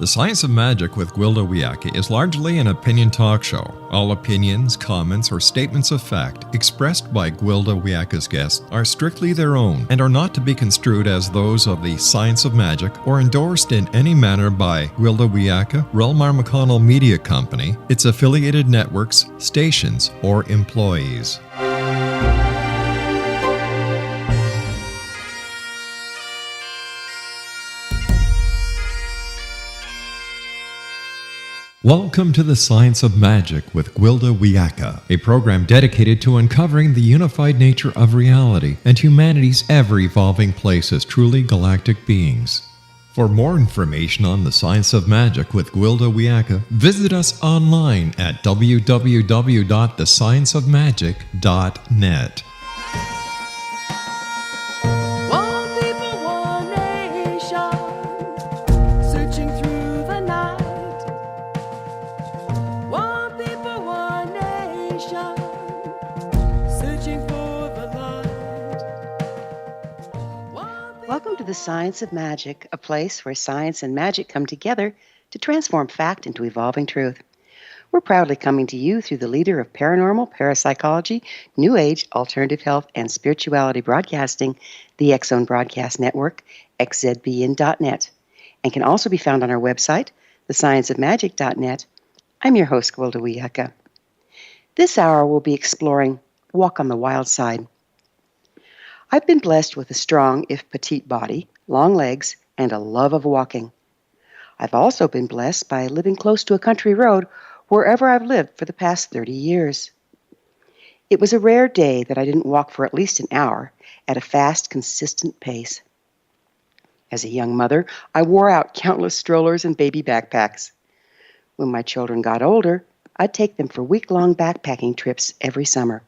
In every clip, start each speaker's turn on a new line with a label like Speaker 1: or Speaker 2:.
Speaker 1: The Science of Magic with Gwilda Wiyaka is largely an opinion talk show. All opinions, comments, or statements of fact expressed by Gwilda Wiyaka's guests are strictly their own and are not to be construed as those of the Science of Magic or endorsed in any manner by Gwilda Wiyaka, Relmar McConnell Media Company, its affiliated networks, stations, or employees. Welcome to the Science of Magic with Gwilda Wiyaka, a program dedicated to uncovering the unified nature of reality and humanity's ever-evolving place as truly galactic beings. For more information on the Science of Magic with Gwilda Wiyaka, visit us online at www.thescienceofmagic.net.
Speaker 2: Welcome to the Science of Magic, a place where science and magic come together to transform fact into evolving truth. We're proudly coming to you through the leader of paranormal, parapsychology, New Age, alternative health, and spirituality broadcasting, the X-Zone Broadcast Network, xzbn.net, and can also be found on our website, thescienceofmagic.net. I'm your host, Gwilda Wiyaka. This hour we'll be exploring Walk on the Wild Side. I've been blessed with a strong, if petite body, long legs, and a love of walking. I've also been blessed by living close to a country road wherever I've lived for the past 30 years. It was a rare day that I didn't walk for at least an hour at a fast, consistent pace. As a young mother, I wore out countless strollers and baby backpacks. When my children got older, I'd take them for week-long backpacking trips every summer.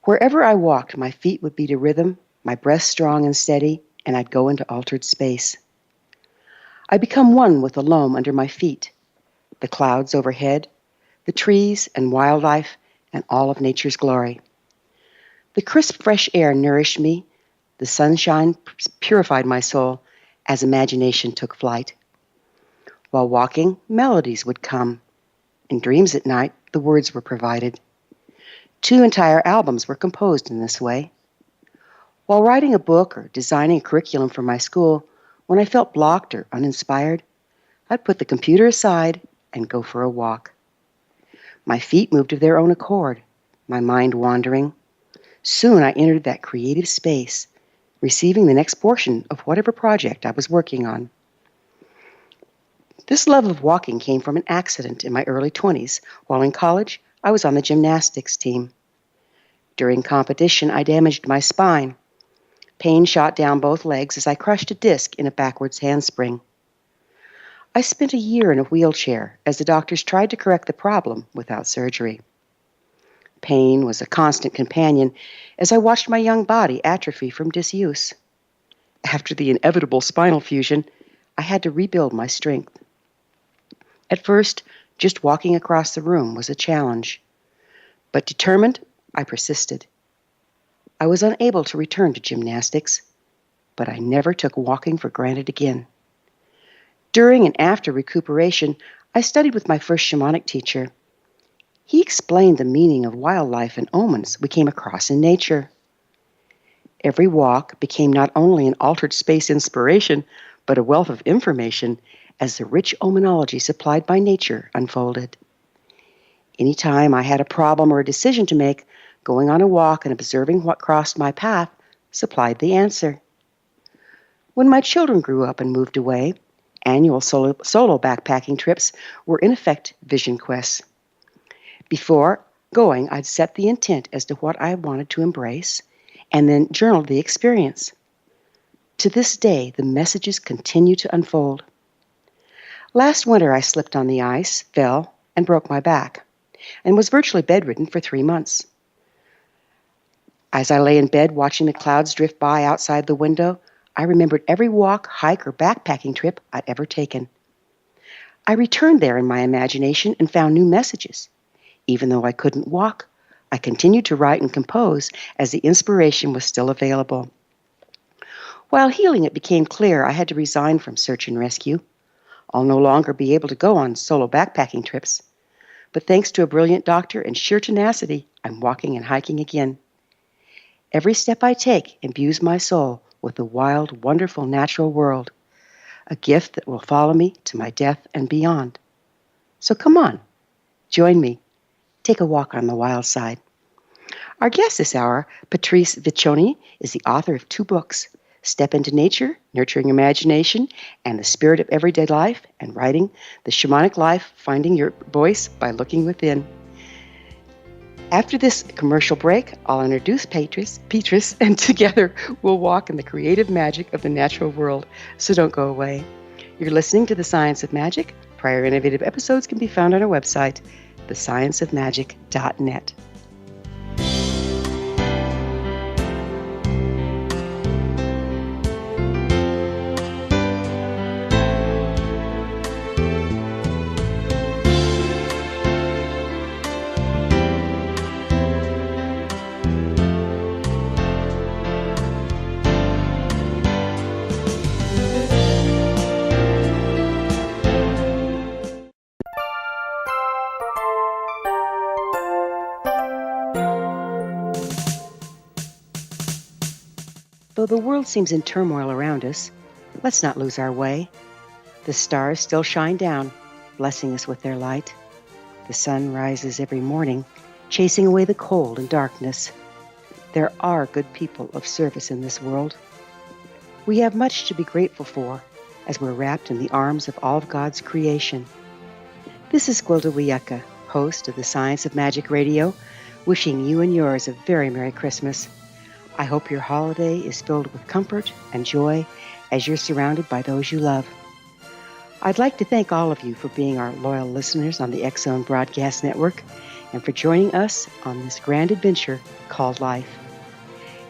Speaker 2: Wherever I walked, my feet would beat a rhythm, my breath strong and steady, and I'd go into altered space. I'd become one with the loam under my feet, the clouds overhead, the trees and wildlife, and all of nature's glory. The crisp, fresh air nourished me, the sunshine purified my soul as imagination took flight. While walking, melodies would come. In dreams at night, the words were provided. 2 entire albums were composed in this way. While writing a book or designing a curriculum for my school, when I felt blocked or uninspired, I'd put the computer aside and go for a walk. My feet moved of their own accord, my mind wandering. Soon I entered that creative space, receiving the next portion of whatever project I was working on. This love of walking came from an accident in my early 20s. While in college, I was on the gymnastics team. During competition, I damaged my spine. Pain shot down both legs as I crushed a disc in a backwards handspring. I spent a year in a wheelchair as the doctors tried to correct the problem without surgery. Pain was a constant companion as I watched my young body atrophy from disuse. After the inevitable spinal fusion, I had to rebuild my strength. At first, just walking across the room was a challenge. But determined, I persisted. I was unable to return to gymnastics, but I never took walking for granted again. During and after recuperation, I studied with my first shamanic teacher. He explained the meaning of wildlife and omens we came across in nature. Every walk became not only an altered space inspiration, but a wealth of information as the rich omenology supplied by nature unfolded. Anytime I had a problem or a decision to make, going on a walk and observing what crossed my path supplied the answer. When my children grew up and moved away, annual solo backpacking trips were in effect vision quests. Before going, I'd set the intent as to what I wanted to embrace and then journaled the experience. To this day, the messages continue to unfold. Last winter, I slipped on the ice, fell, and broke my back, and was virtually bedridden for 3 months. As I lay in bed watching the clouds drift by outside the window, I remembered every walk, hike, or backpacking trip I'd ever taken. I returned there in my imagination and found new messages. Even though I couldn't walk, I continued to write and compose as the inspiration was still available. While healing, it became clear I had to resign from search and rescue. I'll no longer be able to go on solo backpacking trips. But thanks to a brilliant doctor and sheer tenacity, I'm walking and hiking again. Every step I take imbues my soul with the wild, wonderful natural world, a gift that will follow me to my death and beyond. So come on, join me. Take a walk on the wild side. Our guest this hour, Patrice Vecchione, is the author of 2 books, Step into Nature, Nurturing Imagination, and the Spirit of Everyday Life, and writing The Shamanic Life, Finding Your Voice by Looking Within. After this commercial break, I'll introduce Patrice, and together we'll walk in the creative magic of the natural world. So don't go away. You're listening to The Science of Magic. Prior innovative episodes can be found on our website, thescienceofmagic.net. Though the world seems in turmoil around us, let's not lose our way. The stars still shine down, blessing us with their light. The sun rises every morning, chasing away the cold and darkness. There are good people of service in this world. We have much to be grateful for as we're wrapped in the arms of all of God's creation. This is Gwilda Wiyaka, host of the Science of Magic Radio, wishing you and yours a very Merry Christmas. I hope your holiday is filled with comfort and joy as you're surrounded by those you love. I'd like to thank all of you for being our loyal listeners on the X-Zone Broadcast Network and for joining us on this grand adventure called life.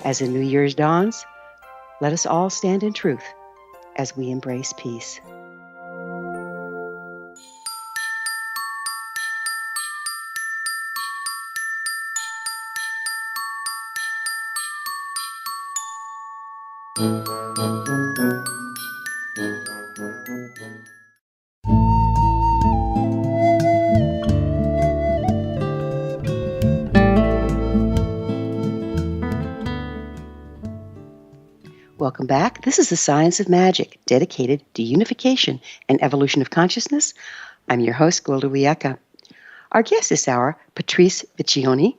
Speaker 2: As the New Year's dawns, let us all stand in truth as we embrace peace. Welcome back. This is the Science of Magic, dedicated to unification and evolution of consciousness. I'm your host, Gwilda Wiyaka. Our guest this hour, Patrice Vecchione,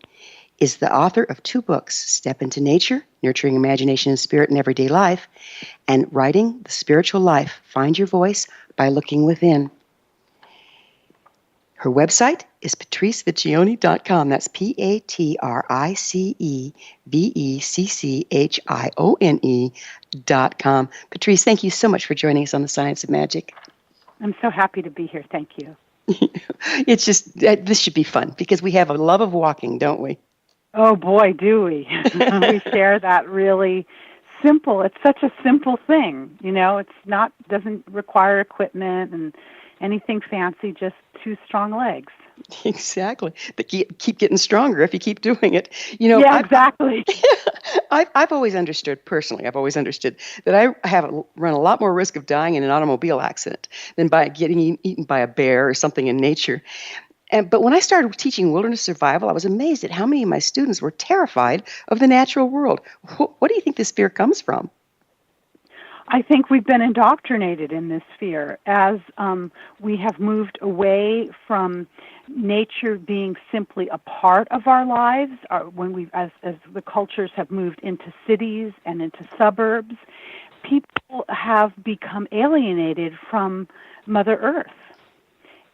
Speaker 2: is the author of 2 books, Step into Nature, Nurturing Imagination and Spirit in Everyday Life, and Writing the Spiritual Life, Find Your Voice by Looking Within. Her website is patricevecchione.com. That's PATRICEVECCHIONE.com. Patrice, thank you so much for joining us on the Science of Magic.
Speaker 3: I'm so happy to be here. Thank you.
Speaker 2: It's just, this should be fun because we have a love of walking, don't we?
Speaker 3: Oh, boy, do we. We share that really simple. It's such a simple thing. You know, doesn't require equipment and anything fancy, just 2 strong legs.
Speaker 2: Exactly. They keep getting stronger if you keep doing it. You know,
Speaker 3: yeah, exactly.
Speaker 2: I've always understood, personally, that I run a lot more risk of dying in an automobile accident than by getting eaten by a bear or something in nature. But when I started teaching wilderness survival, I was amazed at how many of my students were terrified of the natural world. What do you think this fear comes from?
Speaker 3: I think we've been indoctrinated in this fear as we have moved away from nature being simply a part of our lives. As the cultures have moved into cities and into suburbs, people have become alienated from Mother Earth.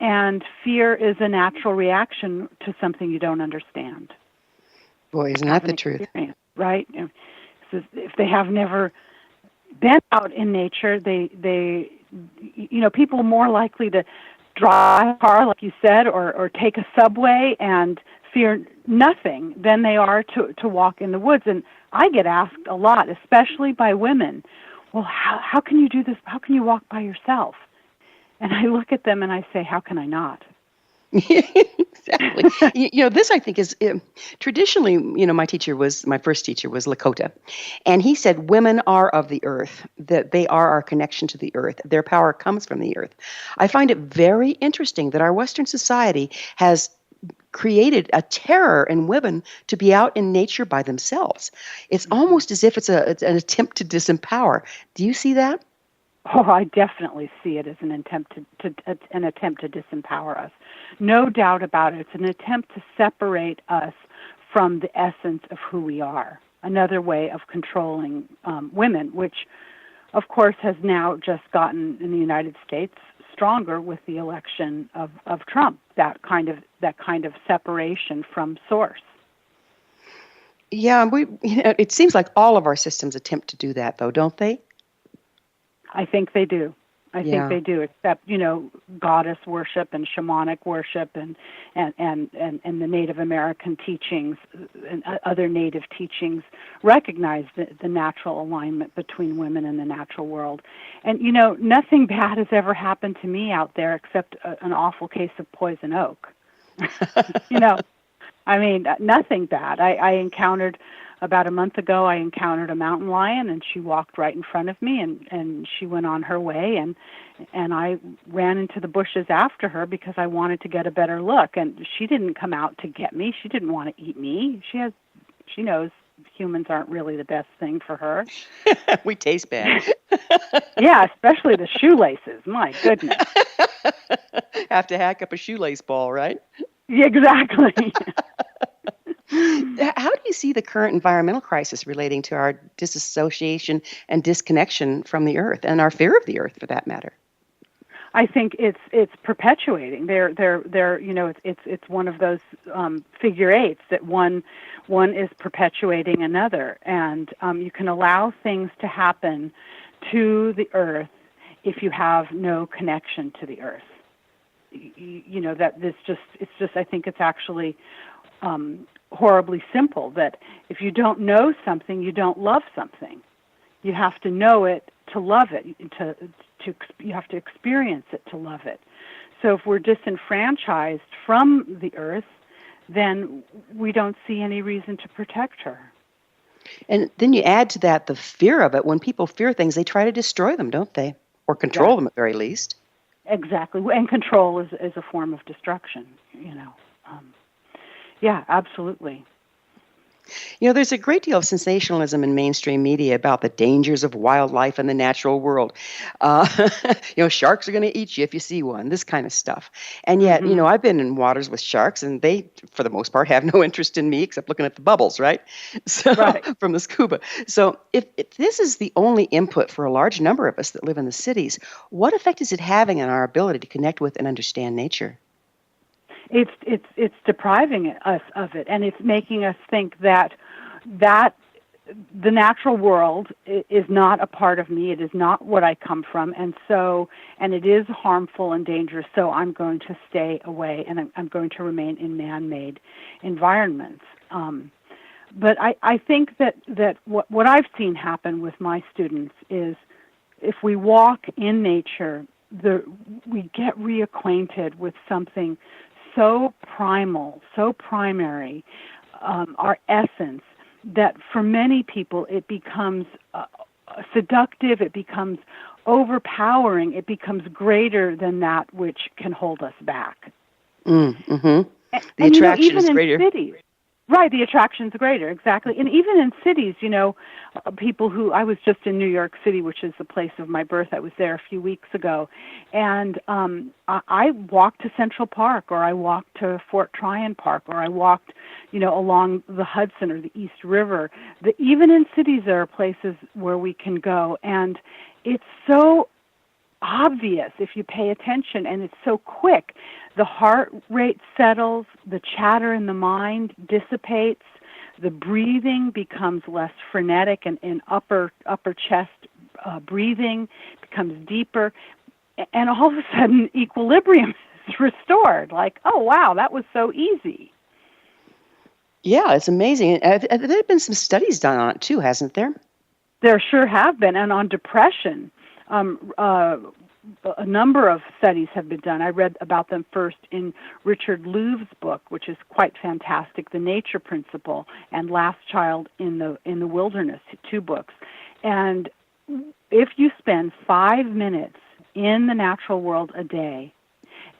Speaker 3: And fear is a natural reaction to something you don't understand.
Speaker 2: Boy, isn't that the truth?
Speaker 3: Right? If they have never been out in nature, people are more likely to drive a car, like you said, or take a subway and fear nothing than they are to walk in the woods. And I get asked a lot, especially by women, well, how can you do this? How can you walk by yourself? And I look at them and I say, how can I not?
Speaker 2: Exactly. This I think is traditionally, my first teacher was Lakota. And he said women are of the earth, that they are our connection to the earth. Their power comes from the earth. I find it very interesting that our Western society has created a terror in women to be out in nature by themselves. It's almost as if it's an attempt to disempower. Do you see that?
Speaker 3: Oh, I definitely see it as an attempt to disempower us. No doubt about it. It's an attempt to separate us from the essence of who we are. Another way of controlling women, which, of course, has now just gotten in the United States stronger with the election of Trump. That kind of separation from source.
Speaker 2: Yeah, it seems like all of our systems attempt to do that, though, don't they?
Speaker 3: I think they do. I think they do, except, goddess worship and shamanic worship and the Native American teachings and other Native teachings recognize the natural alignment between women and the natural world. And, nothing bad has ever happened to me out there except an awful case of poison oak. Nothing bad. I encountered... About a month ago, I encountered a mountain lion, and she walked right in front of me, and she went on her way, and I ran into the bushes after her because I wanted to get a better look. And she didn't come out to get me. She didn't want to eat me. She knows humans aren't really the best thing for her.
Speaker 2: We taste bad.
Speaker 3: Yeah, especially the shoelaces. My goodness.
Speaker 2: Have to hack up a shoelace ball, right?
Speaker 3: Yeah, exactly.
Speaker 2: How do you see the current environmental crisis relating to our disassociation and disconnection from the earth and our fear of the earth, for that matter?
Speaker 3: I think it's perpetuating. It's one of those figure eights that one is perpetuating another, and you can allow things to happen to the earth if you have no connection to the earth. I think it's actually horribly simple, that if you don't know something, you don't love something. You have to know it to love it. You have to experience it to love it. So if we're disenfranchised from the earth, then we don't see any reason to protect her.
Speaker 2: And then you add to that the fear of it. When people fear things, they try to destroy them, don't they? Or control them at very least.
Speaker 3: Exactly. And control is a form of destruction, Yeah, absolutely.
Speaker 2: There's a great deal of sensationalism in mainstream media about the dangers of wildlife and the natural world. Sharks are going to eat you if you see one, this kind of stuff. And yet, I've been in waters with sharks, and they, for the most part, have no interest in me except looking at the bubbles, right? From the scuba. So if this is the only input for a large number of us that live in the cities, what effect is it having on our ability to connect with and understand nature?
Speaker 3: It's depriving us of it, and it's making us think that the natural world is not a part of me. It is not what I come from, and it is harmful and dangerous. So I'm going to stay away, and I'm going to remain in man-made environments. But I think that what I've seen happen with my students is, if we walk in nature, we get reacquainted with something so primal, so primary, our essence, that for many people it becomes seductive, it becomes overpowering, it becomes greater than that which can hold us back.
Speaker 2: The attraction is greater.
Speaker 3: In cities, right, the attraction's greater, exactly. And even in cities, people who, I was just in New York City, which is the place of my birth. I was there a few weeks ago. And I walked to Central Park, or I walked to Fort Tryon Park, or I walked, along the Hudson or the East River. Even in cities, there are places where we can go. And it's so obvious if you pay attention, and it's so quick. The heart rate settles, the chatter in the mind dissipates, the breathing becomes less frenetic, and upper chest breathing becomes deeper, and all of a sudden equilibrium is restored. Like, oh wow, that was so easy.
Speaker 2: Yeah, it's amazing. There have been some studies done on it too, hasn't there?
Speaker 3: There sure have been, and on depression. a number of studies have been done. I read about them first in Richard Louve's book, which is quite fantastic, The Nature Principle, and Last Child in the Wilderness, 2 books. And if you spend 5 minutes in the natural world a day,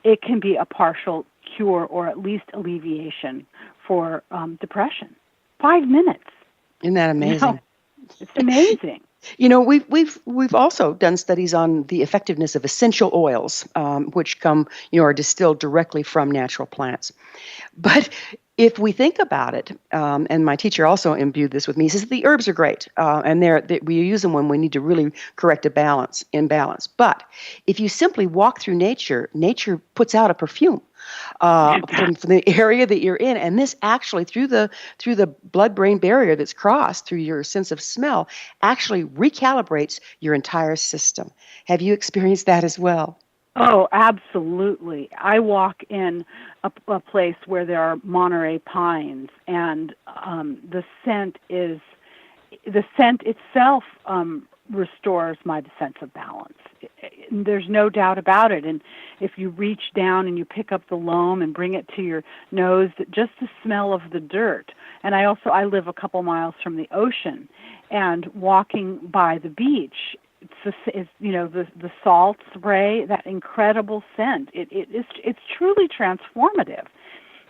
Speaker 3: it can be a partial cure or at least alleviation for depression. 5 minutes.
Speaker 2: Isn't that amazing?
Speaker 3: It's amazing.
Speaker 2: We've also done studies on the effectiveness of essential oils, which are distilled directly from natural plants. But if we think about it, and my teacher also imbued this with me, he says the herbs are great, and we use them when we need to really correct imbalance. But if you simply walk through nature puts out a perfume from the area that you're in, and this actually through the blood-brain barrier that's crossed through your sense of smell actually recalibrates your entire system. Have you experienced that as well?
Speaker 3: Oh, absolutely. I walk in a place where there are Monterey pines, and the scent itself restores my sense of balance. There's no doubt about it. And if you reach down and you pick up the loam and bring it to your nose, just the smell of the dirt. And I live a couple miles from the ocean, and walking by the beach, it's the salt spray, that incredible scent. It's truly transformative.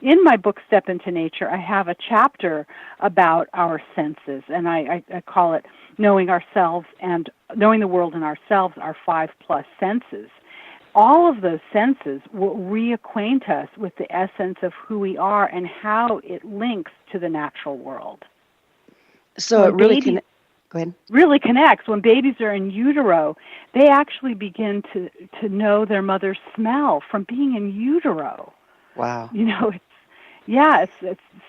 Speaker 3: In my book, Step into Nature, I have a chapter about our senses, and I call it Knowing Ourselves and Knowing the World and Ourselves, our 5+ senses. All of those senses will reacquaint us with the essence of who we are and how it links to the natural world.
Speaker 2: So it really can. Go ahead.
Speaker 3: Really connects. When babies are in utero, they actually begin to know their mother's smell from being in utero.
Speaker 2: Wow.
Speaker 3: It's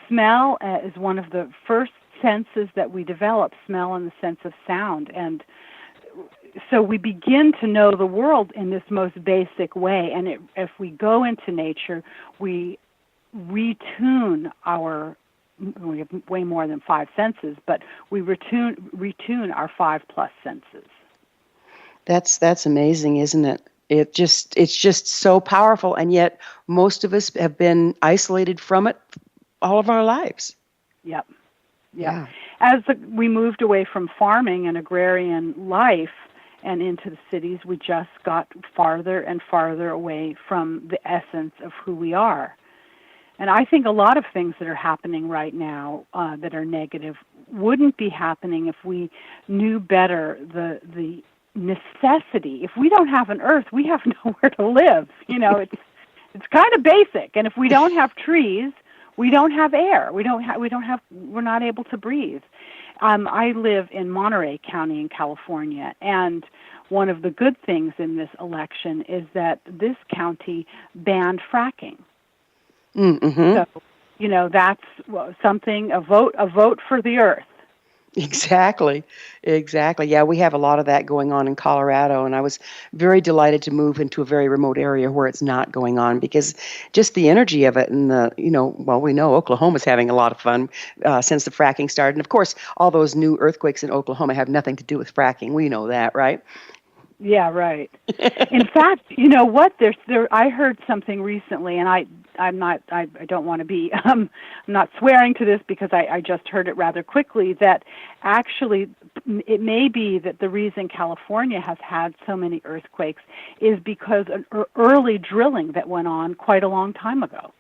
Speaker 3: smell is one of the first senses that we develop, smell and the sense of sound. And so we begin to know the world in this most basic way. And if we go into nature, we retune we have way more than 5 senses, but we retune our 5+ senses.
Speaker 2: That's amazing, isn't it? It's just so powerful, and yet most of us have been isolated from it all of our lives.
Speaker 3: Yep. Yeah. As we moved away from farming and agrarian life and into the cities, we just got farther and farther away from the essence of who we are. And I think a lot of things that are happening right now that are negative wouldn't be happening if we knew better the necessity. If we don't have an earth, we have nowhere to live. It's kind of basic. And if we don't have trees, we don't have air. We're not able to breathe. I live in Monterey County in California, and one of the good things in this election is that this county banned fracking.
Speaker 2: Mm-hmm.
Speaker 3: So, that's something, a vote for the earth.
Speaker 2: Exactly. Yeah, we have a lot of that going on in Colorado, and I was very delighted to move into a very remote area where it's not going on, because just the energy of it, and we know Oklahoma's having a lot of fun since the fracking started. And of course, all those new earthquakes in Oklahoma have nothing to do with fracking. We know that, right?
Speaker 3: Yeah, right. In fact, you know what? I heard something recently, and I don't want to be, I'm not swearing to this because I just heard it rather quickly, that actually it may be that the reason California has had so many earthquakes is because of early drilling that went on quite a long time ago.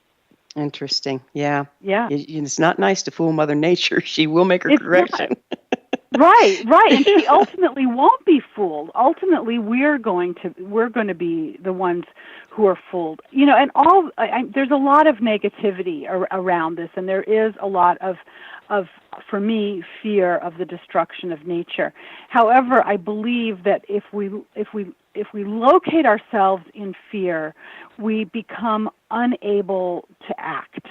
Speaker 2: Interesting. Yeah.
Speaker 3: Yeah.
Speaker 2: It's not nice to fool Mother Nature. She will make her correction.
Speaker 3: Right. And she ultimately won't be fooled. Ultimately, we're going to be the ones who are fooled. And there's a lot of negativity around this, and there is a lot of, for me, fear of the destruction of nature. However, I believe that if we locate ourselves in fear, we become unable to act.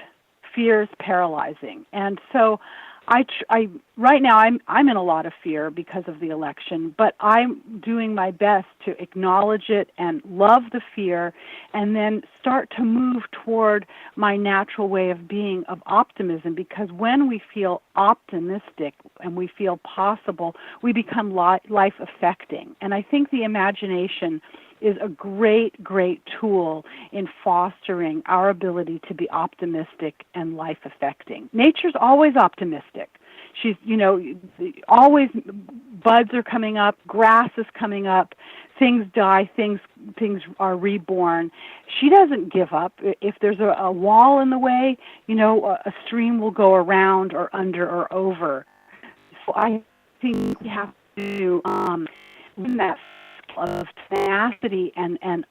Speaker 3: Fear is paralyzing, and so right now I'm in a lot of fear because of the election, but I'm doing my best to acknowledge it and love the fear, and then start to move toward my natural way of being, of optimism, because when we feel optimistic and we feel possible, we become life affecting. And I think the imagination is a great, great tool in fostering our ability to be optimistic and life-affecting. Nature's always optimistic. She's, always buds are coming up, grass is coming up, things die, things are reborn. She doesn't give up. If there's a wall in the way, a stream will go around or under or over. So I think we have to learn that of tenacity and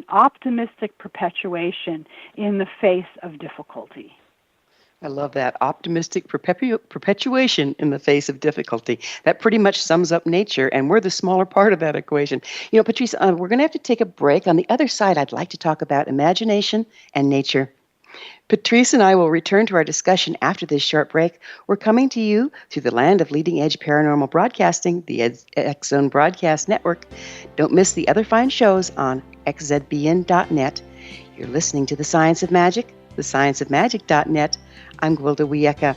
Speaker 3: optimistic perpetuation in the face of difficulty.
Speaker 2: I love that. Optimistic perpetuation in the face of difficulty. That pretty much sums up nature, and we're the smaller part of that equation. Patrice, we're going to have to take a break. On the other side, I'd like to talk about imagination and nature. Patrice and I will return to our discussion after this short break. We're coming to you through the land of leading-edge paranormal broadcasting, the X-Zone Broadcast Network. Don't miss the other fine shows on xzbn.net. You're listening to The Science of Magic, thescienceofmagic.net. I'm Gwilda Wiyaka.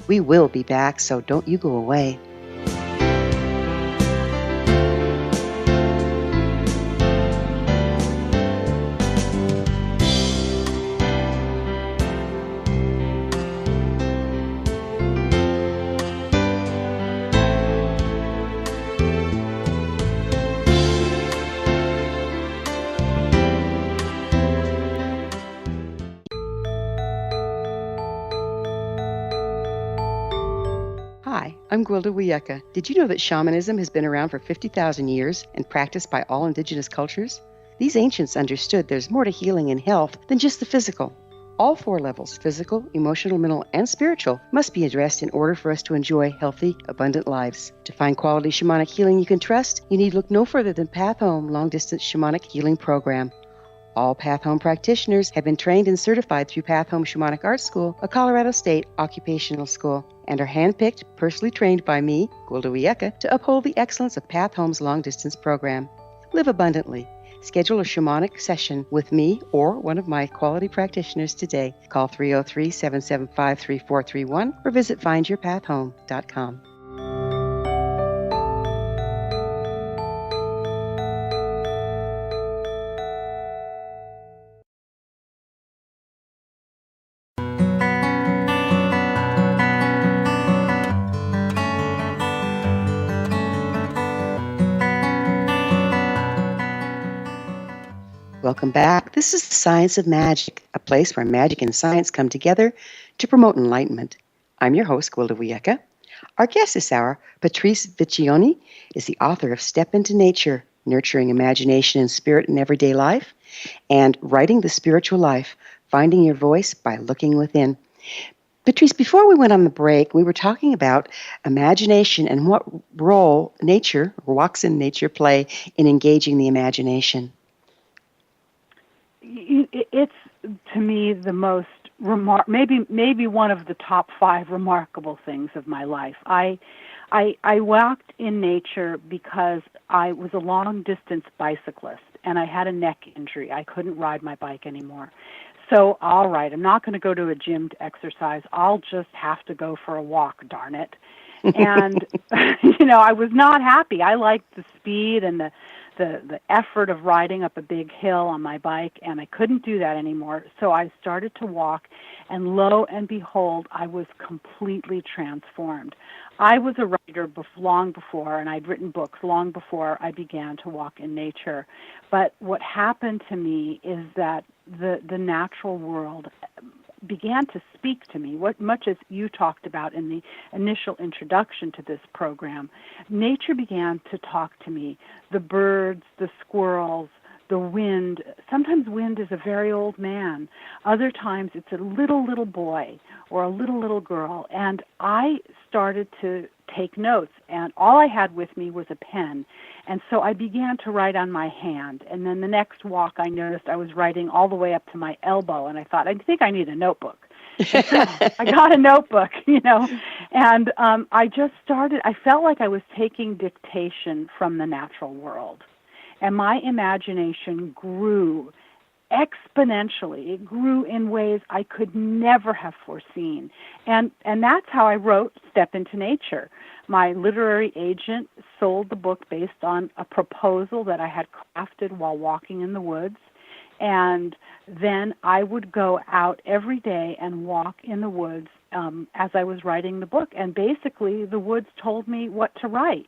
Speaker 2: We will be back, so don't you go away. Hi, I'm Gwilda Wiyaka. Did you know that shamanism has been around for 50,000 years and practiced by all indigenous cultures? These ancients understood there's more to healing and health than just the physical. All 4 levels, physical, emotional, mental, and spiritual, must be addressed in order for us to enjoy healthy, abundant lives. To find quality shamanic healing you can trust, you need look no further than Path Home Long-Distance Shamanic Healing Program. All Path Home practitioners have been trained and certified through Path Home Shamanic Art School, a Colorado State occupational school, and are handpicked, personally trained by me, Gwilda Wiyaka, to uphold the excellence of Path Home's long-distance program. Live abundantly. Schedule a shamanic session with me or one of my quality practitioners today. Call 303-775-3431 or visit findyourpathhome.com. Welcome back. This is The Science of Magic, a place where magic and science come together to promote enlightenment. I'm your host, Gwilda Wiyaka. Our guest this hour, Patrice Vecchione, is the author of Step into Nature, Nurturing Imagination and Spirit in Everyday Life, and Writing the Spiritual Life, Finding Your Voice by Looking Within. Patrice, before we went on the break, we were talking about imagination and what role nature, or walks in nature, play in engaging the imagination.
Speaker 3: It's, to me, the most maybe one of the top 5 remarkable things of my life. I walked in nature because I was a long-distance bicyclist, and I had a neck injury. I couldn't ride my bike anymore. So, all right, I'm not going to go to a gym to exercise. I'll just have to go for a walk, darn it. And, I was not happy. I liked the speed and the effort of riding up a big hill on my bike, and I couldn't do that anymore. So I started to walk, and lo and behold, I was completely transformed. I was a writer long before, and I'd written books long before I began to walk in nature. But what happened to me is that the natural world began to speak to me, much as you talked about in the initial introduction to this program. Nature began to talk to me. The birds, the squirrels, the wind. Sometimes wind is a very old man. Other times it's a little boy or a little girl. And I started to take notes, and all I had with me was a pen. And so I began to write on my hand. And then the next walk, I noticed I was writing all the way up to my elbow, and I thought, I think I need a notebook. So I got a notebook, and I just started. I felt like I was taking dictation from the natural world. And my imagination grew exponentially. It grew in ways I could never have foreseen. And that's how I wrote Step into Nature. My literary agent sold the book based on a proposal that I had crafted while walking in the woods. And then I would go out every day and walk in the woods as I was writing the book. And basically, the woods told me what to write.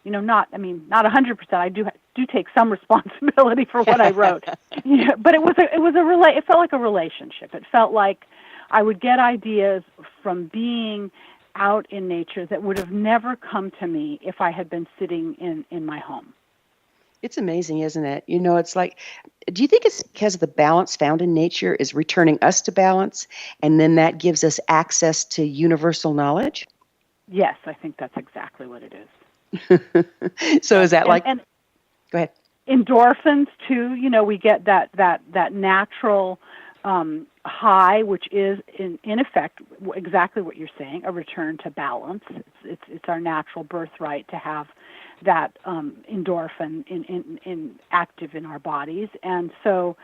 Speaker 3: Not 100%. I do take some responsibility for what I wrote. But it felt like a relationship. It felt like I would get ideas from being out in nature that would have never come to me if I had been sitting in my home.
Speaker 2: It's amazing, isn't it? It's like, do you think it's because the balance found in nature is returning us to balance, and then that gives us access to universal knowledge?
Speaker 3: Yes, I think that's exactly what it is.
Speaker 2: So is that
Speaker 3: and
Speaker 2: go ahead.
Speaker 3: Endorphins too. We get that natural high, which is in effect exactly what you're saying, a return to balance. It's our natural birthright to have that endorphin in active in our bodies, and so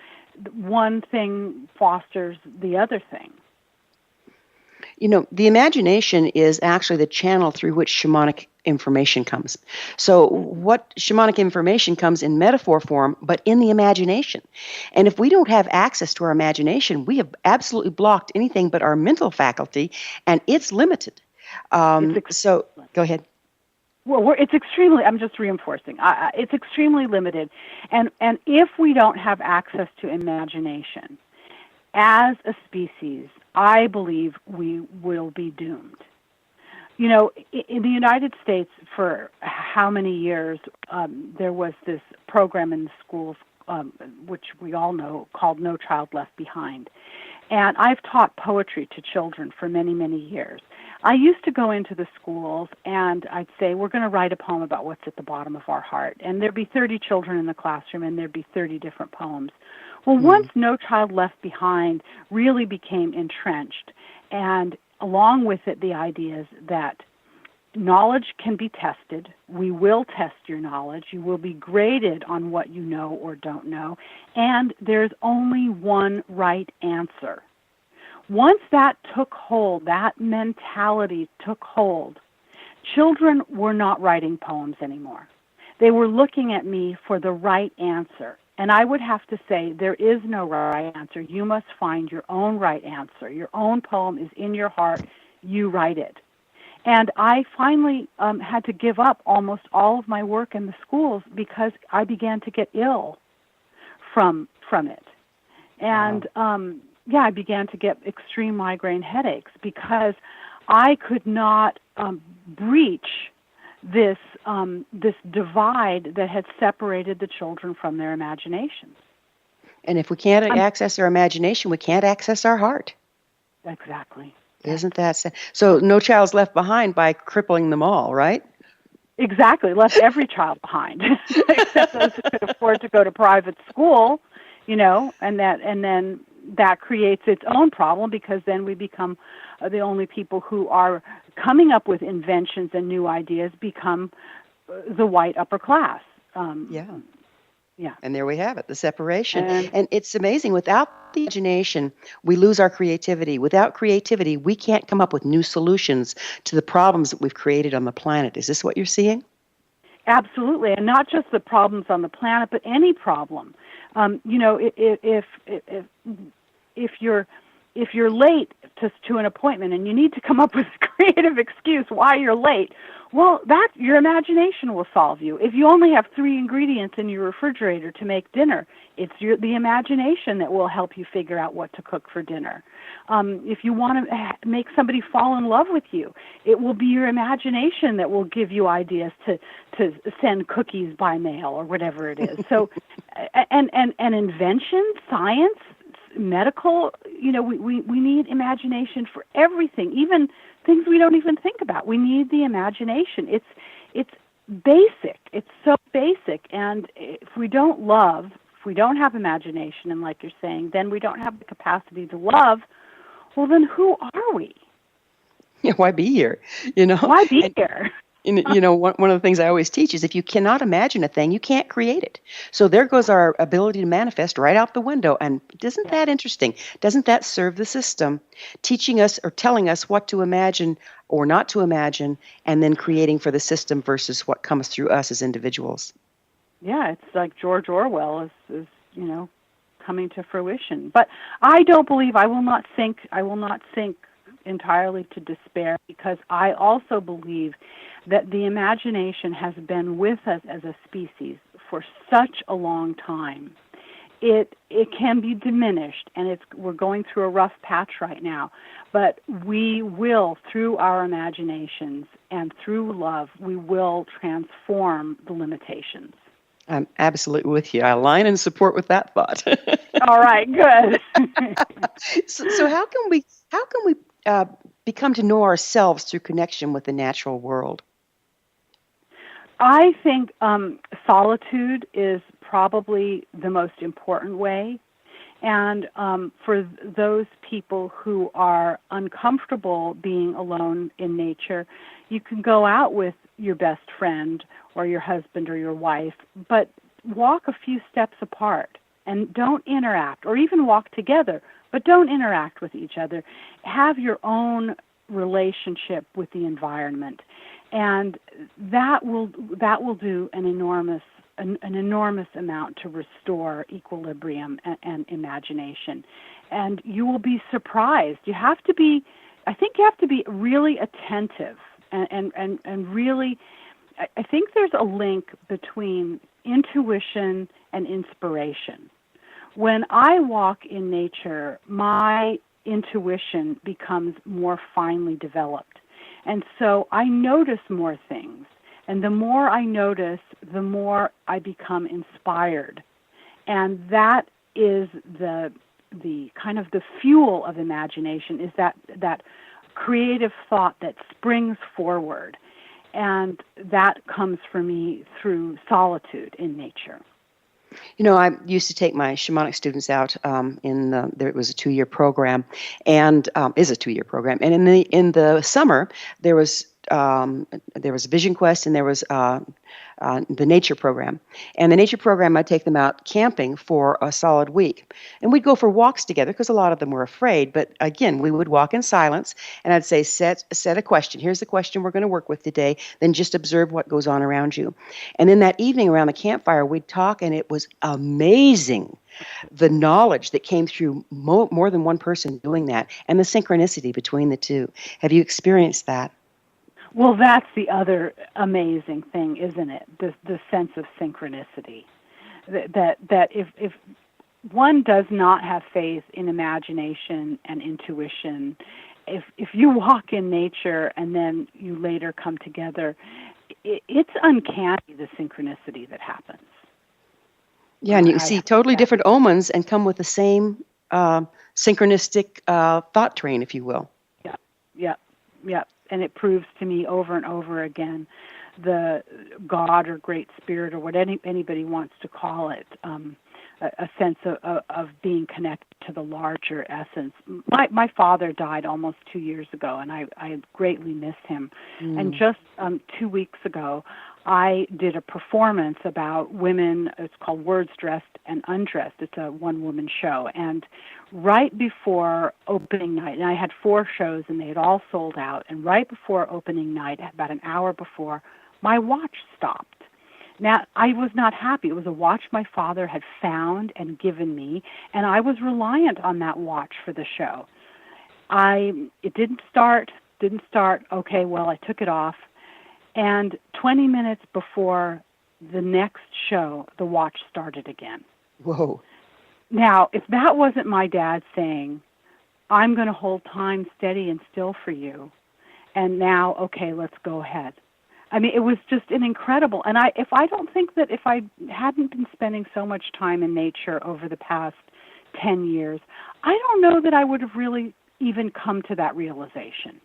Speaker 3: one thing fosters the other thing.
Speaker 2: The imagination is actually the channel through which shamanic information comes. So what shamanic information comes in metaphor form, but in the imagination. And if we don't have access to our imagination, we have absolutely blocked anything but our mental faculty, and it's limited. So go ahead.
Speaker 3: Well, it's extremely, I'm just reinforcing, it's extremely limited. And if we don't have access to imagination, as a species, I believe we will be doomed. In the United States, for how many years, there was this program in the schools, which we all know, called No Child Left Behind. And I've taught poetry to children for many, many years. I used to go into the schools and I'd say, we're going to write a poem about what's at the bottom of our heart. And there'd be 30 children in the classroom and there'd be 30 different poems. Well, once No Child Left Behind really became entrenched, and along with it the ideas that knowledge can be tested, we will test your knowledge, you will be graded on what you know or don't know, and there's only one right answer. Once that took hold, that mentality took hold, children were not writing poems anymore. They were looking at me for the right answer. And I would have to say, there is no right answer. You must find your own right answer. Your own poem is in your heart. You write it. And I finally had to give up almost all of my work in the schools because I began to get ill from it. And I began to get extreme migraine headaches because I could not breach this divide that had separated the children from their imaginations.
Speaker 2: And if we can't access our imagination, we can't access our heart.
Speaker 3: Exactly.
Speaker 2: Isn't that sad? So no child's left behind by crippling them all, right?
Speaker 3: Exactly. Left every child behind, except those who could afford to go to private school, and then that creates its own problem because then we become the only people who are coming up with inventions and new ideas become the white upper class. Yeah.
Speaker 2: And there we have it, the separation. And it's amazing. Without the imagination, we lose our creativity. Without creativity, we can't come up with new solutions to the problems that we've created on the planet. Is this what you're seeing?
Speaker 3: Absolutely. And not just the problems on the planet, but any problem. If you're late to an appointment and you need to come up with a creative excuse why you're late, well, your imagination will solve you. If you only have 3 ingredients in your refrigerator to make dinner, it's the imagination that will help you figure out what to cook for dinner. If you want to make somebody fall in love with you, it will be your imagination that will give you ideas to send cookies by mail or whatever it is. So, and invention, science, medical, we need imagination for everything, even things we don't even think about. We need the imagination. It's basic. It's so basic. And if we don't love, if we don't have imagination, and like you're saying, then we don't have the capacity to love, well, then who are we?
Speaker 2: Yeah, why be here?
Speaker 3: Why be here?
Speaker 2: One of the things I always teach is if you cannot imagine a thing, you can't create it. So there goes our ability to manifest right out the window. And isn't that interesting? Doesn't that serve the system, teaching us or telling us what to imagine or not to imagine, and then creating for the system versus what comes through us as individuals?
Speaker 3: Yeah, it's like George Orwell is coming to fruition. But I don't believe I will not sink entirely to despair, because I also believe that the imagination has been with us as a species for such a long time. It can be diminished, and we're going through a rough patch right now, but we will, through our imaginations and through love, we will transform the limitations.
Speaker 2: I'm absolutely with you. I align and support with that thought.
Speaker 3: All right, good.
Speaker 2: So how can we become to know ourselves through connection with the natural world?
Speaker 3: I think solitude is probably the most important way. And for those people who are uncomfortable being alone in nature, you can go out with your best friend or your husband or your wife, but walk a few steps apart and don't interact, or even walk together, but don't interact with each other. Have your own relationship with the environment, and that will do an enormous amount to restore equilibrium and imagination. And you will be surprised. I think you have to be really attentive and really, I think there's a link between intuition and inspiration. When I walk in nature, my intuition becomes more finely developed. And so I notice more things. And the more I notice, the more I become inspired. And that is the kind of the fuel of imagination, is that creative thought that springs forward. And that comes for me through solitude in nature.
Speaker 2: I used to take my shamanic students out it was a 2-year program, and is a 2-year program. And in the summer there was Vision Quest, and there was the nature program. And the nature program, I'd take them out camping for a solid week. And we'd go for walks together because a lot of them were afraid. But again, we would walk in silence, and I'd say, set a question. Here's the question we're going to work with today. Then just observe what goes on around you. And then that evening around the campfire, we'd talk, and it was amazing, the knowledge that came through more than one person doing that, and the synchronicity between the two. Have you experienced that?
Speaker 3: Well, that's the other amazing thing, isn't it? The sense of synchronicity. That if one does not have faith in imagination and intuition, if you walk in nature and then you later come together, it's uncanny, the synchronicity that happens.
Speaker 2: Yeah, and you see totally different omens and come with the same synchronistic thought train, if you will.
Speaker 3: Yeah. And it proves to me over and over again, the God or Great Spirit or what anybody wants to call it, a sense of being connected to the larger essence. My father died almost 2 years ago, and I greatly miss him. And just 2 weeks ago, I did a performance about women. It's called Words Dressed and Undressed. It's a one-woman show. And right before opening night, and I had 4 shows, and they had all sold out, and right before opening night, about an hour before, my watch stopped. Now, I was not happy. It was a watch my father had found and given me, and I was reliant on that watch for the show. It didn't start. Okay, well, I took it off. And 20 minutes before the next show, the watch started again.
Speaker 2: Whoa.
Speaker 3: Now, if that wasn't my dad saying, I'm going to hold time steady and still for you, and now, okay, let's go ahead. I mean, it was just an incredible, and I don't think that if I hadn't been spending so much time in nature over the past 10 years, I don't know that I would have really even come to that realization.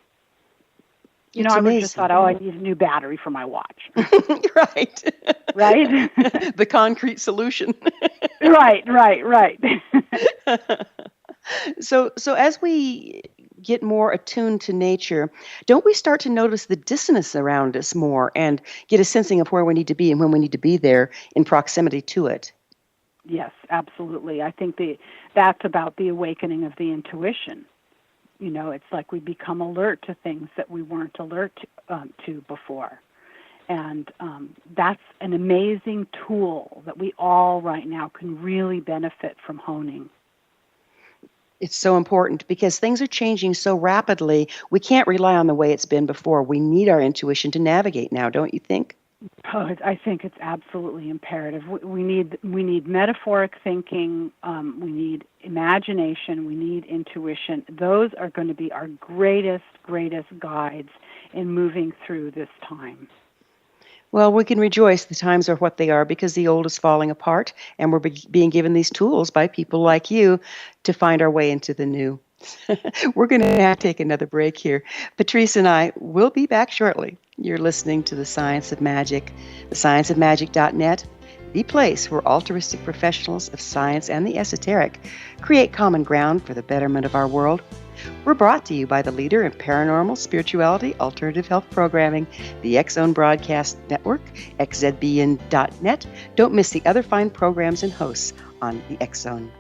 Speaker 2: It's
Speaker 3: I would
Speaker 2: amazing.
Speaker 3: just thought, I need a new battery for my watch.
Speaker 2: Right.
Speaker 3: Right?
Speaker 2: The concrete solution.
Speaker 3: Right.
Speaker 2: So as we get more attuned to nature, don't we start to notice the dissonance around us more and get a sensing of where we need to be and when we need to be there in proximity to it?
Speaker 3: Yes, absolutely. I think that's about the awakening of the intuition. It's like we become alert to things that we weren't alert to before. And that's an amazing tool that we all right now can really benefit from honing.
Speaker 2: It's so important because things are changing so rapidly. We can't rely on the way it's been before. We need our intuition to navigate now, don't you think?
Speaker 3: Oh, I think it's absolutely imperative. We need metaphoric thinking. We need imagination. We need intuition. Those are going to be our greatest guides in moving through this time.
Speaker 2: Well, we can rejoice the times are what they are because the old is falling apart, and we're being given these tools by people like you to find our way into the new. We're going to have to take another break here. Patrice and I will be back shortly. You're listening to The Science of Magic, thescienceofmagic.net, the place where altruistic professionals of science and the esoteric create common ground for the betterment of our world. We're brought to you by the leader in paranormal, spirituality, alternative health programming, the X-Zone Broadcast Network, xzbn.net. Don't miss the other fine programs and hosts on the X-Zone.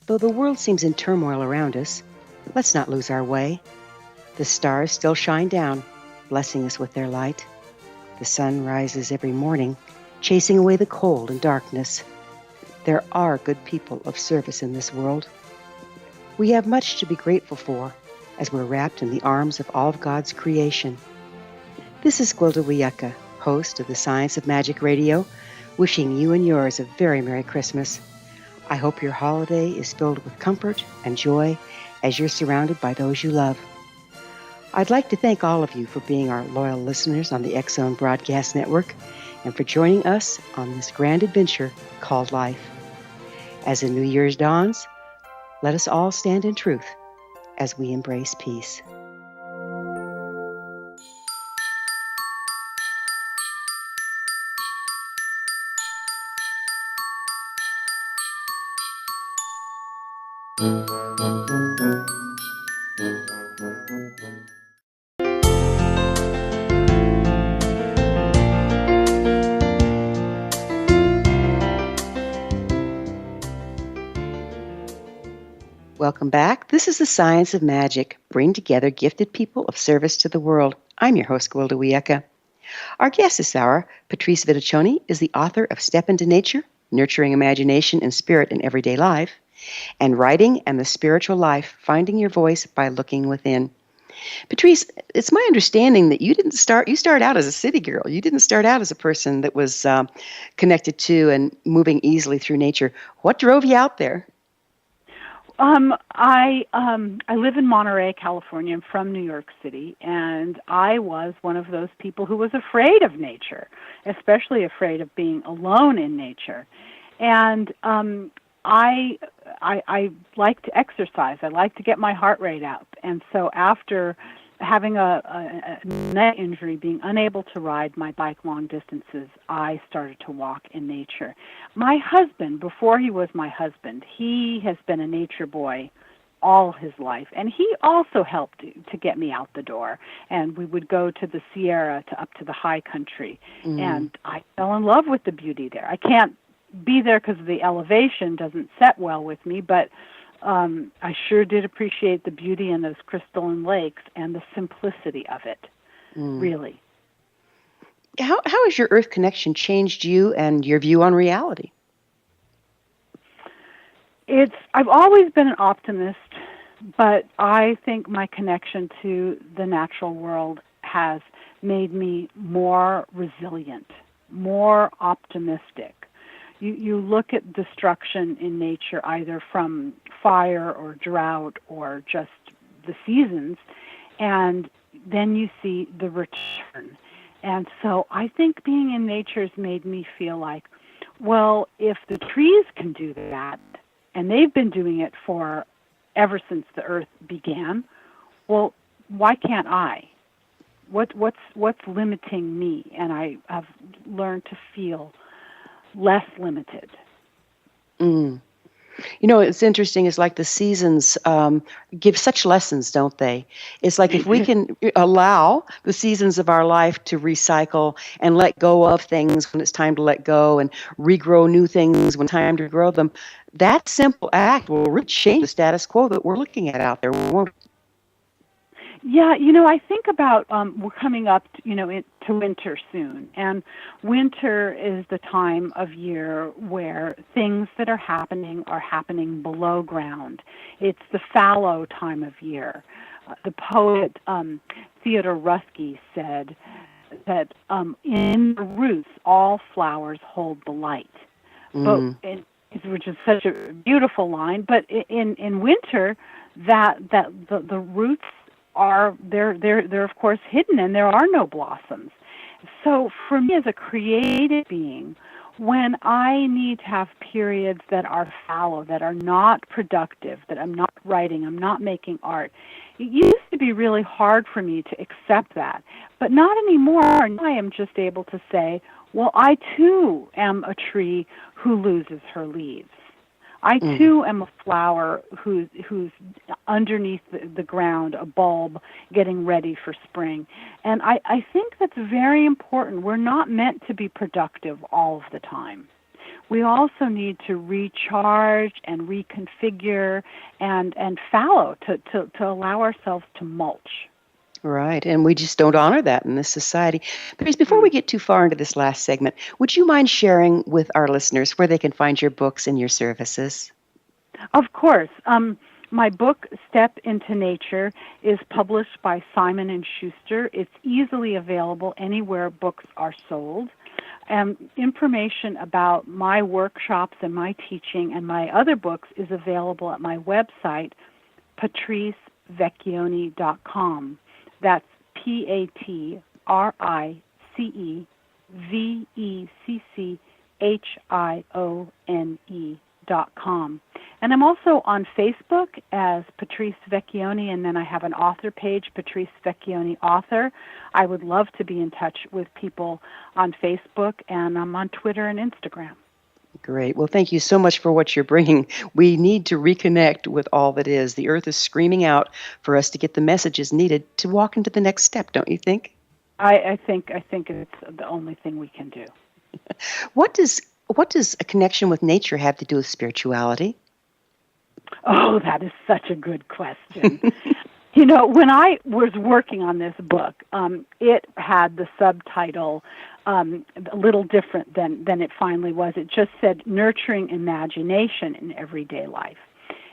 Speaker 2: Though the world seems in turmoil around us, let's not lose our way. The stars still shine down, blessing us with their light. The sun rises every morning, chasing away the cold and darkness. There are good people of service in this world. We have much to be grateful for as we're wrapped in the arms of all of God's creation. This is Gwilda Wiyaka, host of the Science of Magic Radio, wishing you and yours a very Merry Christmas. I hope your holiday is filled with comfort and joy as you're surrounded by those you love. I'd like to thank all of you for being our loyal listeners on the X-Zone Broadcast Network and for joining us on this grand adventure called life. As the New Year's dawns, let us all stand in truth as we embrace peace. Welcome back. This is the Science of Magic, bring together gifted people of service to the world. I'm your host, Gwilda Wiyaka. Our guest this hour, PATRICE VECCHIONE, is the author of Step into Nature, Nurturing Imagination and Spirit in Everyday Life, and Writing and the Spiritual Life, Finding Your Voice by Looking Within. PATRICE, it's my understanding that you started out as a city girl. You didn't start out as a person that was connected to and moving easily through nature. What drove you out there?
Speaker 3: I live in Monterey, California. I'm from New York City, and I was one of those people who was afraid of nature, especially afraid of being alone in nature. And I like to exercise. I like to get my heart rate up. And so after having a neck injury, being unable to ride my bike long distances, I started to walk in nature. My husband, before he was my husband, he has been a nature boy all his life, and he also helped to get me out the door. And we would go to the Sierra, up to the high country, and I fell in love with the beauty there. I can't be there because the elevation doesn't set well with me, but I sure did appreciate the beauty in those crystalline lakes and the simplicity of it, really.
Speaker 2: How has your Earth connection changed you and your view on reality?
Speaker 3: I've always been an optimist, but I think my connection to the natural world has made me more resilient, more optimistic. You look at destruction in nature, either from fire or drought or just the seasons, and then you see the return. And so I think being in nature has made me feel like, well, if the trees can do that, and they've been doing it for ever since the earth began, well, why can't I? What's limiting me? And I have learned to feel less limited.
Speaker 2: Mm. You know, it's interesting. It's like the seasons give such lessons, don't they? It's like if we can allow the seasons of our life to recycle and let go of things when it's time to let go and regrow new things when it's time to grow them, that simple act will really change the status quo that we're looking at out there.
Speaker 3: Yeah, I think about we're coming up, to winter soon, and winter is the time of year where things that are happening below ground. It's the fallow time of year. The poet Theodore Rusky said that in the roots all flowers hold the light, which is such a beautiful line. But in winter, the roots are they're of course hidden, and there are no blossoms. So for me as a creative being, when I need to have periods that are fallow, that are not productive, that I'm not writing, I'm not making art, it used to be really hard for me to accept that, but not anymore. I am just able to say, well, I too am a tree who loses her leaves. I too am a flower who's underneath the ground, a bulb getting ready for spring. And I think that's very important. We're not meant to be productive all of the time. We also need to recharge and reconfigure and fallow to allow ourselves to mulch.
Speaker 2: Right, and we just don't honor that in this society. Patrice, before we get too far into this last segment, would you mind sharing with our listeners where they can find your books and your services?
Speaker 3: Of course. My book, Step into Nature, is published by Simon Schuster. It's easily available anywhere books are sold. Information about my workshops and my teaching and my other books is available at my website, patricevecchione.com. That's PATRICEVECCIONE.com. And I'm also on Facebook as Patrice Vecchione, and then I have an author page, Patrice Vecchione Author. I would love to be in touch with people on Facebook, and I'm on Twitter and Instagram.
Speaker 2: Great. Well, thank you so much for what you're bringing. We need to reconnect with all that is. The earth is screaming out for us to get the messages needed to walk into the next step, don't you think?
Speaker 3: I think it's the only thing we can do.
Speaker 2: What does a connection with nature have to do with spirituality?
Speaker 3: Oh, that is such a good question. When I was working on this book, it had the subtitle a little different than it finally was. It just said Nurturing Imagination in Everyday Life.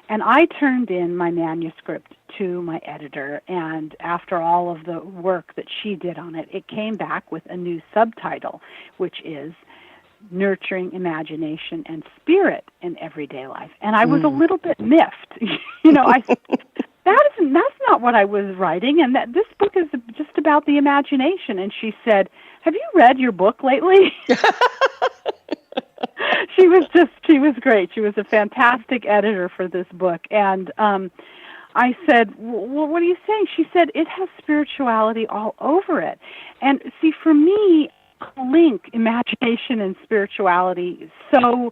Speaker 3: And I turned in my manuscript to my editor, and after all of the work that she did on it, it came back with a new subtitle, which is Nurturing Imagination and Spirit in Everyday Life. And I was a little bit miffed. That's not what I was writing, and that this book is just about the imagination. And she said, "Have you read your book lately?" She was great. She was a fantastic editor for this book. And I said, well, what are you saying? She said, it has spirituality all over it. And see, for me, I link imagination and spirituality so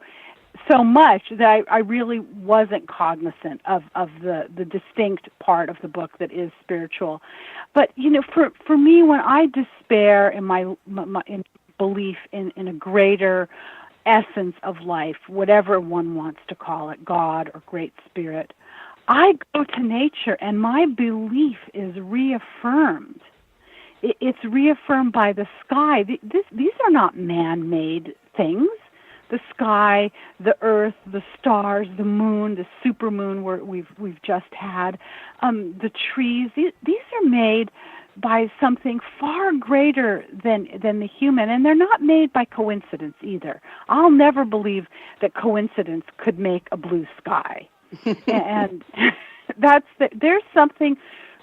Speaker 3: much that I really wasn't cognizant of the distinct part of the book that is spiritual. But, for me, when I despair in my in belief in a greater essence of life, whatever one wants to call it, God or Great Spirit, I go to nature and my belief is reaffirmed. It's reaffirmed by the sky. These are not man-made things. The sky, the earth, the stars, the moon, the supermoon we've just had, the trees. These are made by something far greater than the human, and they're not made by coincidence either. I'll never believe that coincidence could make a blue sky. And there's something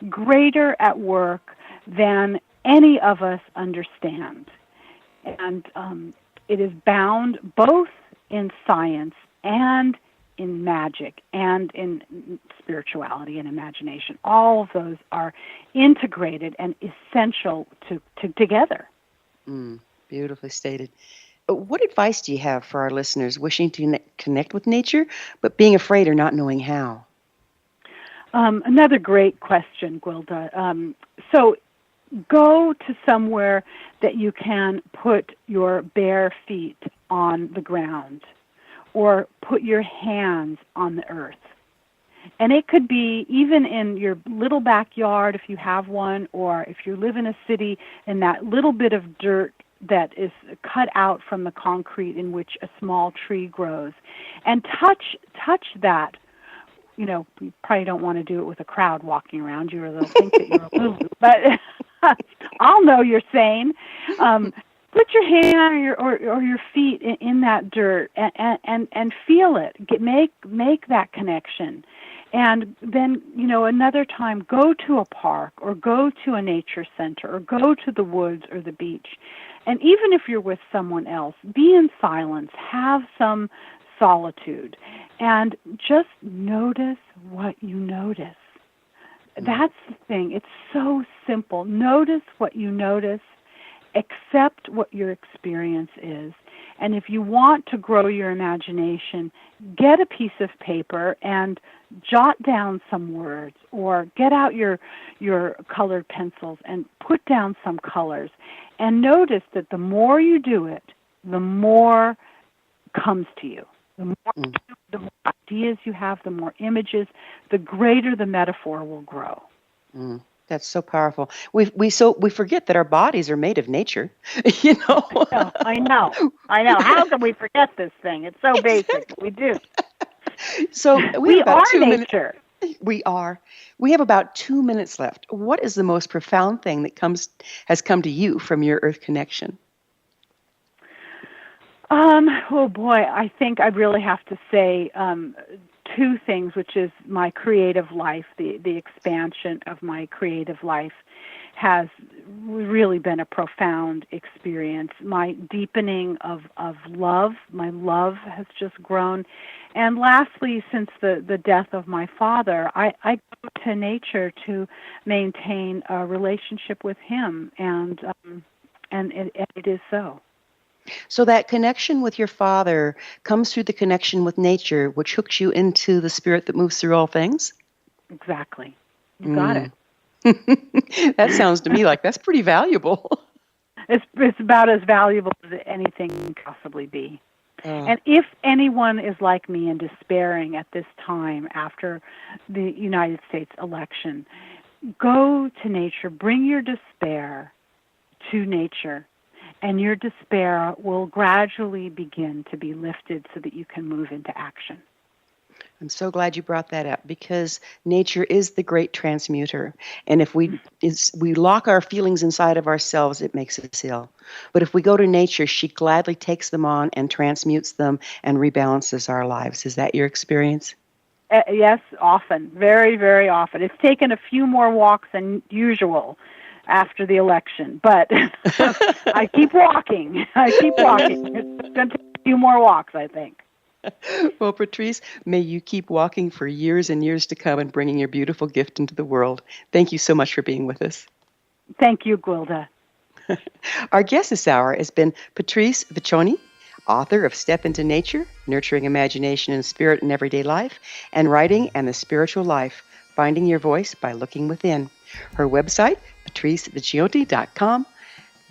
Speaker 3: greater at work than any of us understand. And it is bound both in science and in magic and in spirituality and imagination. All of those are integrated and essential to together.
Speaker 2: Beautifully stated. What advice do you have for our listeners wishing to connect with nature, but being afraid or not knowing how?
Speaker 3: Another great question, Gwilda. So go to somewhere that you can put your bare feet on the ground or put your hands on the earth. And it could be even in your little backyard if you have one, or if you live in a city, in that little bit of dirt that is cut out from the concrete in which a small tree grows. And touch that. You know, you probably don't want to do it with a crowd walking around you, or they'll think that you're a Lulu. But I'll know you're sane. Put your hand or your feet in that dirt and feel it. Make that connection. And then, another time, go to a park or go to a nature center or go to the woods or the beach. And even if you're with someone else, be in silence. Have some solitude. And just notice what you notice. That's the thing. It's so simple. Notice what you notice. Accept what your experience is. And if you want to grow your imagination, get a piece of paper and jot down some words, or get out your colored pencils and put down some colors. And notice that the more you do it, the more comes to you. The more ideas you have, the more images, the greater the metaphor will grow.
Speaker 2: That's so powerful. We forget that our bodies are made of nature.
Speaker 4: I know. How can we forget this thing? It's so basic. We do.
Speaker 2: So
Speaker 4: we are nature.
Speaker 2: We are. We have about 2 minutes left. What is the most profound thing that has come to you from your Earth connection?
Speaker 3: Oh boy, I think I really have to say two things, which is my creative life, the expansion of my creative life has really been a profound experience. My deepening of love, my love has just grown. And lastly, since the death of my father, I go to nature to maintain a relationship with him, and it is so.
Speaker 2: So that connection with your father comes through the connection with nature, which hooks you into the spirit that moves through all things?
Speaker 3: Exactly. You got it.
Speaker 2: That sounds to me like that's pretty valuable.
Speaker 3: It's about as valuable as anything can possibly be. And if anyone is like me and despairing at this time after the United States election, go to nature, bring your despair to nature, and your despair will gradually begin to be lifted so that you can move into action.
Speaker 2: I'm so glad you brought that up, because nature is the great transmuter. And if we lock our feelings inside of ourselves, it makes us ill. But if we go to nature, she gladly takes them on and transmutes them and rebalances our lives. Is that your experience?
Speaker 3: Yes, often. Very, very often. It's taken a few more walks than usual after the election, but I keep walking. It's going to take a few more walks, I think.
Speaker 2: Well, Patrice, may you keep walking for years and years to come and bringing your beautiful gift into the world. Thank you so much for being with us.
Speaker 3: Thank you, Gwilda.
Speaker 2: Our guest this hour has been Patrice Vecchione, author of Step into Nature, Nurturing Imagination and Spirit in Everyday Life, and Writing and the Spiritual Life, Finding Your Voice by Looking Within. Her website, patricevecchione.com.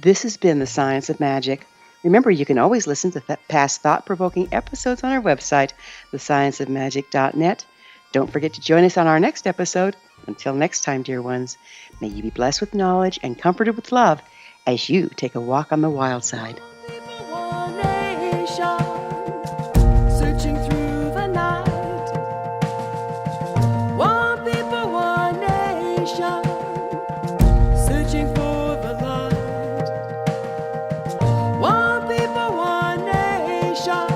Speaker 2: This has been The Science of Magic. Remember, you can always listen to past thought-provoking episodes on our website, thescienceofmagic.net. Don't forget to join us on our next episode. Until next time, dear ones, may you be blessed with knowledge and comforted with love as you take a walk on the wild side.
Speaker 5: Searching Nonfiction.